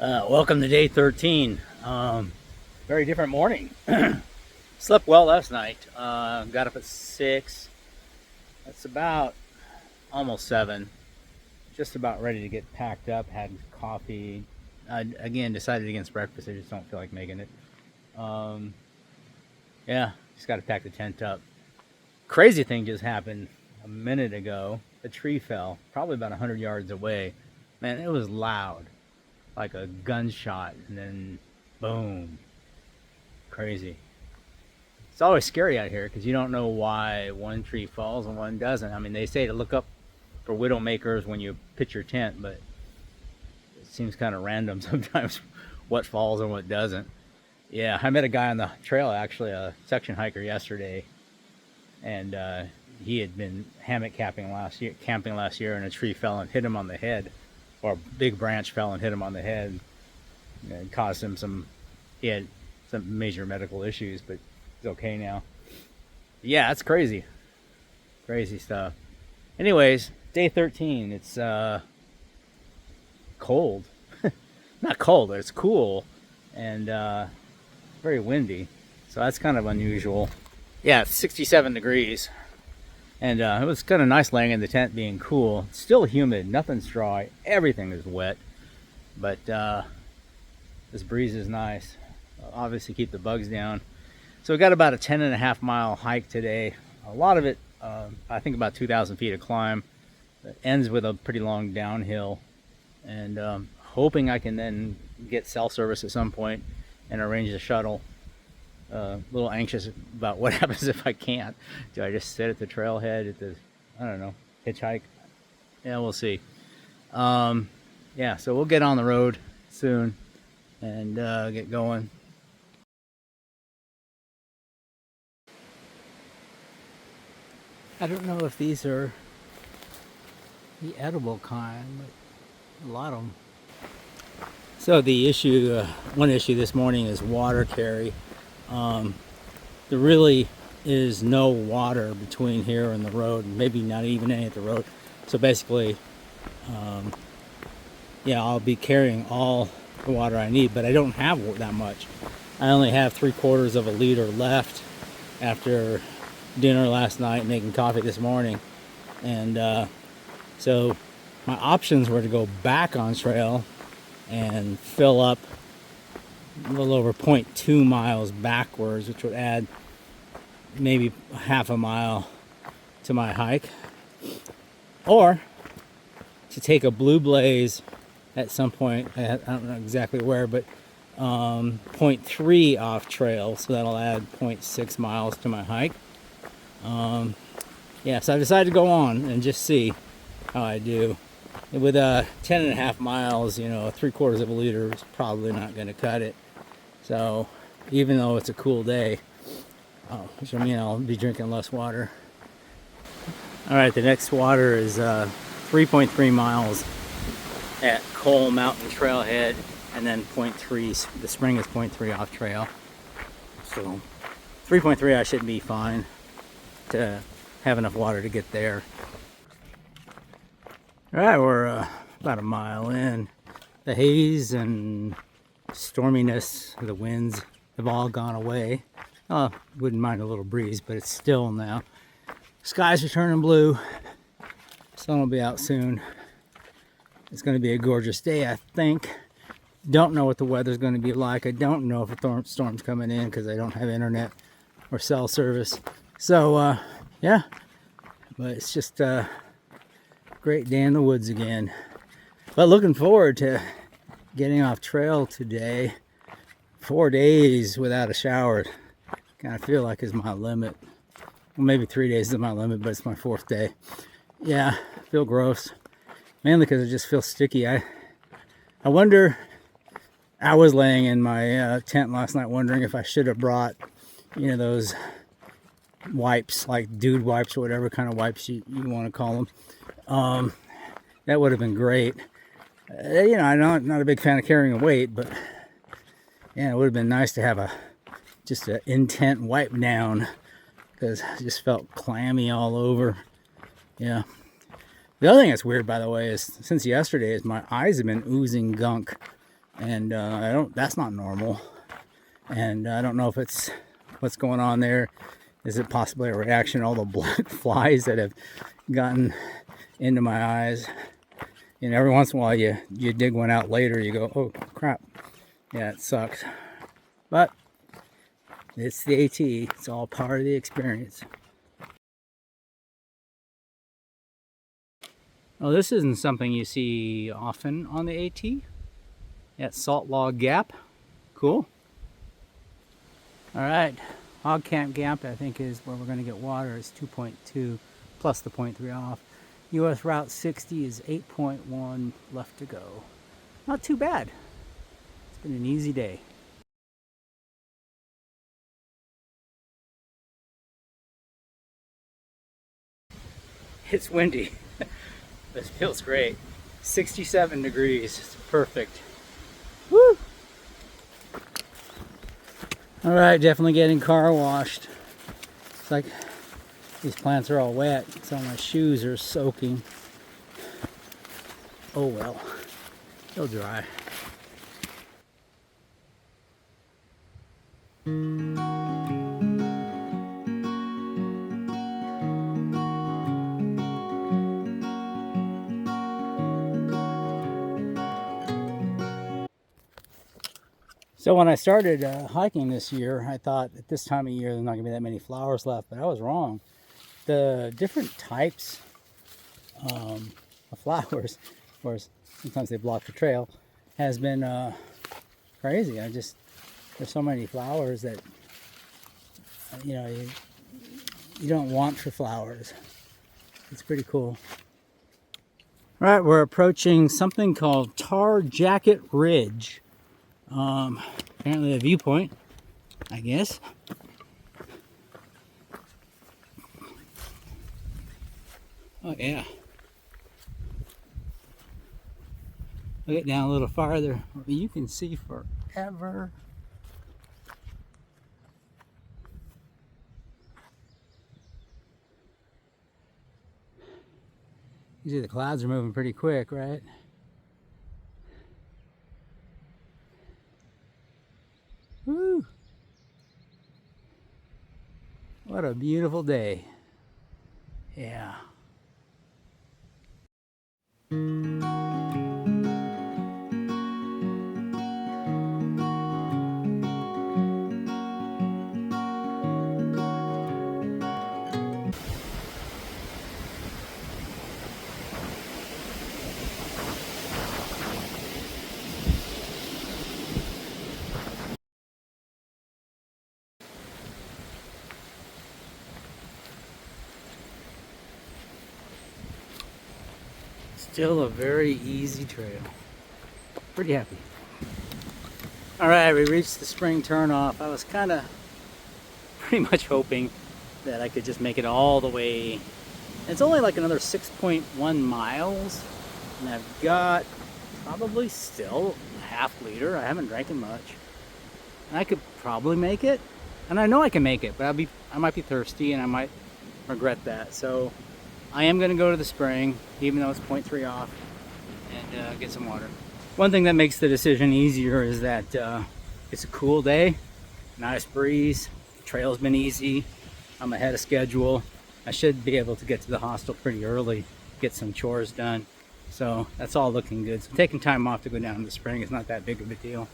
Welcome to day 13. Very different morning. Slept well last night. Got up at 6. That's about almost 7. Just about ready to get packed up. Had coffee. I again decided against breakfast. I just don't feel like making it. Yeah, just got to pack the tent up. Crazy thing just happened a minute ago. A tree fell probably about 100 yards away. Man, it was loud. Like a gunshot, and then boom. Crazy. It's always scary out here because you don't know why one tree falls and one doesn't. I mean, they say to look up for widowmakers when you pitch your tent, but it seems kind of random sometimes what falls and what doesn't. Yeah, I met a guy on the trail, actually, a section hiker yesterday, and he had been hammock camping last year, and a tree fell and hit him on the head. Or a big branch fell and hit him on the head and caused him he had some major medical issues, but he's okay now. Yeah, that's crazy. Crazy stuff. Anyways, day 13. It's cold. Not cold, but it's cool and very windy. So that's kind of unusual. Yeah, it's 67 degrees. And it was kind of nice laying in the tent being cool. It's still humid, nothing's dry, everything is wet. But this breeze is nice. Obviously keep the bugs down. So we got about a 10.5 mile hike today. A lot of it, I think about 2,000 feet of climb. It ends with a pretty long downhill. And hoping I can then get cell service at some point and arrange a shuttle. A little anxious about what happens if I can't. Do I just sit at the trailhead at the, I don't know, hitchhike? Yeah, we'll see. Yeah, so we'll get on the road soon and get going. I don't know if these are the edible kind, but a lot of them. So the issue, one issue this morning is water carry. There really is no water between here and the road, maybe not even any at the road. So basically, yeah, I'll be carrying all the water I need, but I don't have that much. I only have 3/4 of a liter left after dinner last night, making coffee this morning. And so my options were to go back on trail and fill up a little over 0.2 miles backwards, which would add maybe half a mile to my hike, or to take a blue blaze at some point, I don't know exactly where, but 0.3 off trail, so that'll add 0.6 miles to my hike. Yeah, so I decided to go on and just see how I do. With 10.5 miles, you know, 3/4 of a liter is probably not going to cut it. So even though it's a cool day, which I mean I'll be drinking less water. All right, the next water is 3.3 miles at Cole Mountain Trailhead, and then 0.3. The spring is 0.3 off trail. So 3.3, I should be fine to have enough water to get there. All right, we're about a mile in. The haze and storminess, the winds have all gone away. Wouldn't mind a little breeze, but it's still now. Skies are turning blue. Sun will be out soon. It's going to be a gorgeous day, I think. Don't know what the weather's going to be like. I don't know if a storm's coming in because I don't have internet or cell service. So, yeah. But it's just a great day in the woods again. But looking forward to getting off trail today. 4 days without a shower. Kind of feel like is my limit. Well, maybe 3 days is my limit, but it's my 4th day. Yeah, feel gross. Mainly because I just feel sticky. I wonder, I was laying in my tent last night wondering if I should have brought, you know, those wipes, like dude wipes or whatever kind of wipes you want to call them. That would have been great. You know, I'm not a big fan of carrying a weight, but yeah, it would have been nice to have just an in-tent wipe down, because I just felt clammy all over. Yeah. The other thing that's weird, by the way, is since yesterday is my eyes have been oozing gunk. and that's not normal. And I don't know if it's what's going on there. Is it possibly a reaction to all the black flies that have gotten into my eyes? And every once in a while you dig one out later, you go, oh crap, yeah, it sucks. But it's the AT, it's all part of the experience. Well, this isn't something you see often on the AT. At Salt Log Gap. Cool. All right, Hog Camp Gap, I think, is where we're going to get water. It's 2.2 plus the 0.3 off. US Route 60 is 8.1 left to go. Not too bad. It's been an easy day. It's windy. This feels great. 67 degrees. It's perfect. Woo! All right, definitely getting car washed. It's like these plants are all wet, so my shoes are soaking. Oh well, they'll dry. So when I started hiking this year, I thought at this time of year there's not going to be that many flowers left, but I was wrong. The different types of flowers, of course, sometimes they block the trail, has been crazy. There's so many flowers that, you know, you don't want for flowers. It's pretty cool. All right, we're approaching something called Tar Jacket Ridge. Apparently a viewpoint, I guess. Oh yeah. I'll get down a little farther. You can see forever. You see the clouds are moving pretty quick, right? Woo! What a beautiful day. Yeah. Still a very easy trail. Pretty happy. All right, we reached the spring turnoff. I was kind of pretty much hoping that I could just make it all the way. It's only like another 6.1 miles, and I've got probably still a half liter. I haven't drank it much. And I could probably make it, and I know I can make it, but I might be thirsty, and I might regret that. So I am going to go to the spring, even though it's 0.3 off, and get some water. One thing that makes the decision easier is that it's a cool day, nice breeze, the trail's been easy, I'm ahead of schedule. I should be able to get to the hostel pretty early, get some chores done. So that's all looking good. So taking time off to go down to the spring is not that big of a deal.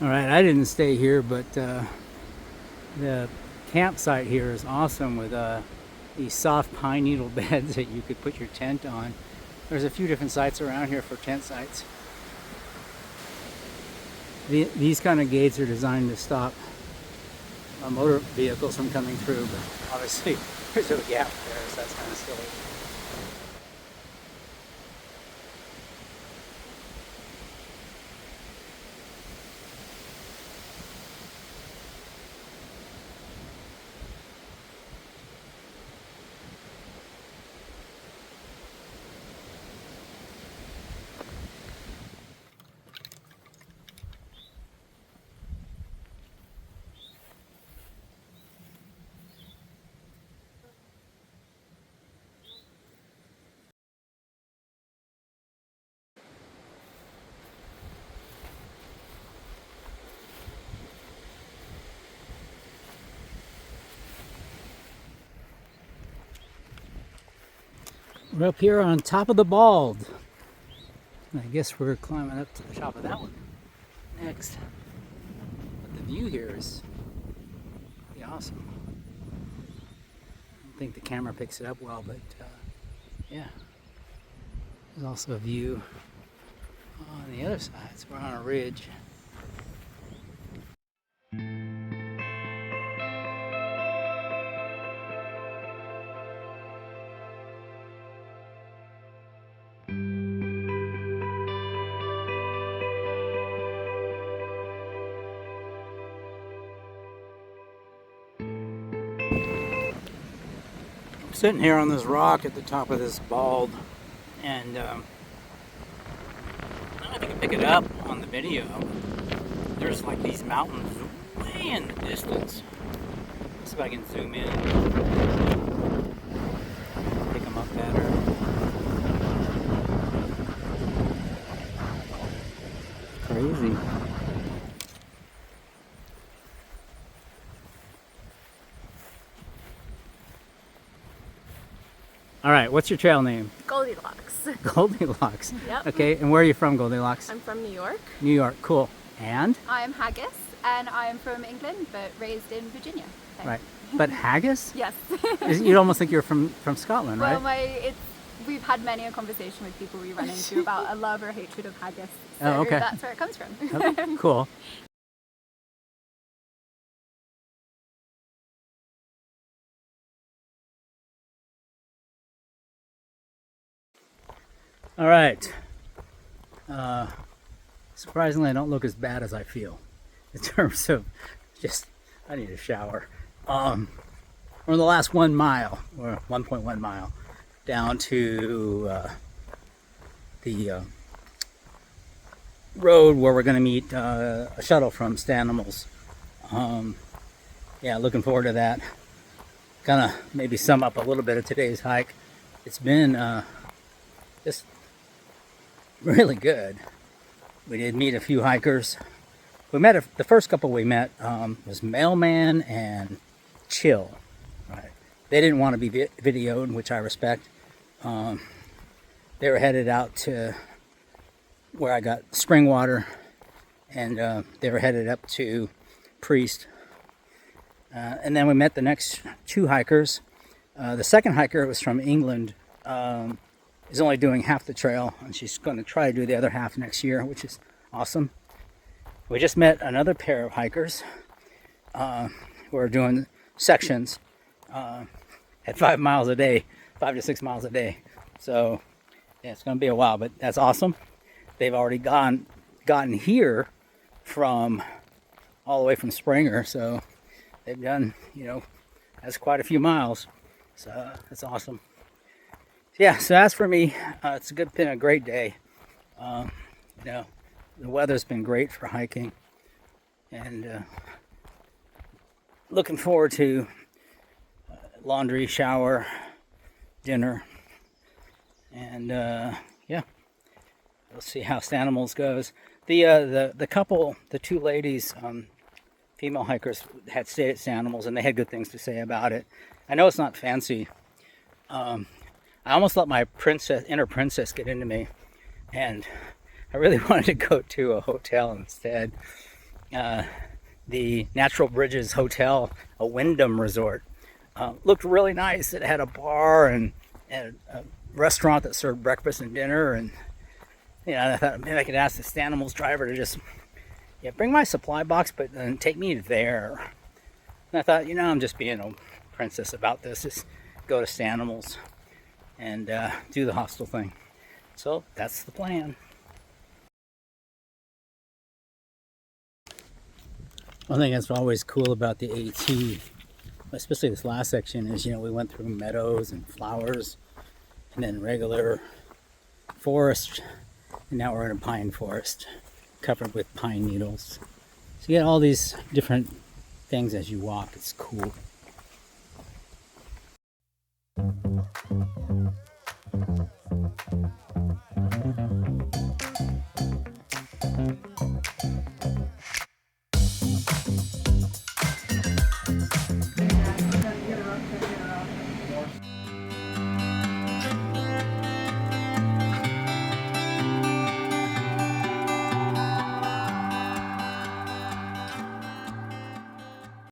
All right, I didn't stay here, but the campsite here is awesome with these soft pine needle beds that you could put your tent on. There's a few different sites around here for tent sites. These kind of gates are designed to stop motor vehicles from coming through, but obviously there's a gap there, so that's kind of silly. We're up here on top of the Bald. I guess we're climbing up to the top of that one next. But the view here is pretty awesome. I don't think the camera picks it up well, but yeah. There's also a view on the other side. So we're on a ridge. Sitting here on this rock at the top of this Bald, and I don't know if you can pick it up on the video. There's like these mountains way in the distance. Let's see if I can zoom in, pick them up better. Crazy. All right, what's your trail name? Goldilocks. Goldilocks. Yep. Okay, and where are you from, Goldilocks? I'm from New York. New York, cool. And? I am Haggis, and I am from England, but raised in Virginia. So. Right. But Haggis? Yes. You'd almost think you're from Scotland, right? Well, we've had many a conversation with people we run into about a love or hatred of haggis. So Oh, okay. that's where it comes from. Okay, cool. All right. Surprisingly, I don't look as bad as I feel in terms of just, I need a shower. We're in the last 1 mile, or 1.1 mile, down to the road where we're going to meet a shuttle from Stanimals. Yeah, looking forward to that. Gonna maybe sum up a little bit of today's hike. It's been just really good. We did meet a few hikers. We met the first couple we met was Mailman and Chill. Right. They didn't want to be videoed, which I respect. They were headed out to where I got spring water, and they were headed up to Priest. And then we met the next 2 hikers. The second hiker was from England. Is only doing half the trail, and she's going to try to do the other half next year, which is awesome. We just met another pair of hikers who are doing sections at 5 miles a day, 5 to 6 miles a day. So yeah, it's going to be a while, but that's awesome. They've already gotten here from all the way from Springer, so they've done, that's quite a few miles. So that's awesome. Yeah, so as for me, it's been a great day. The weather's been great for hiking, and looking forward to laundry, shower, dinner, and yeah, we'll see how Stanimals goes. The couple, the 2 ladies, female hikers, had stayed at Stanimals, and they had good things to say about it. I know it's not fancy. I almost let my inner princess get into me, and I really wanted to go to a hotel instead. The Natural Bridges Hotel, a Wyndham resort, looked really nice. It had a bar and a restaurant that served breakfast and dinner, and I thought maybe I could ask the Stanimals driver to just bring my supply box, but then take me there. And I thought, I'm just being a princess about this. Just go to Stanimals and do the hostel thing. So that's the plan. One thing that's always cool about the AT, especially this last section, is we went through meadows and flowers, and then regular forest, and now we're in a pine forest covered with pine needles. So you get all these different things as you walk. It's cool.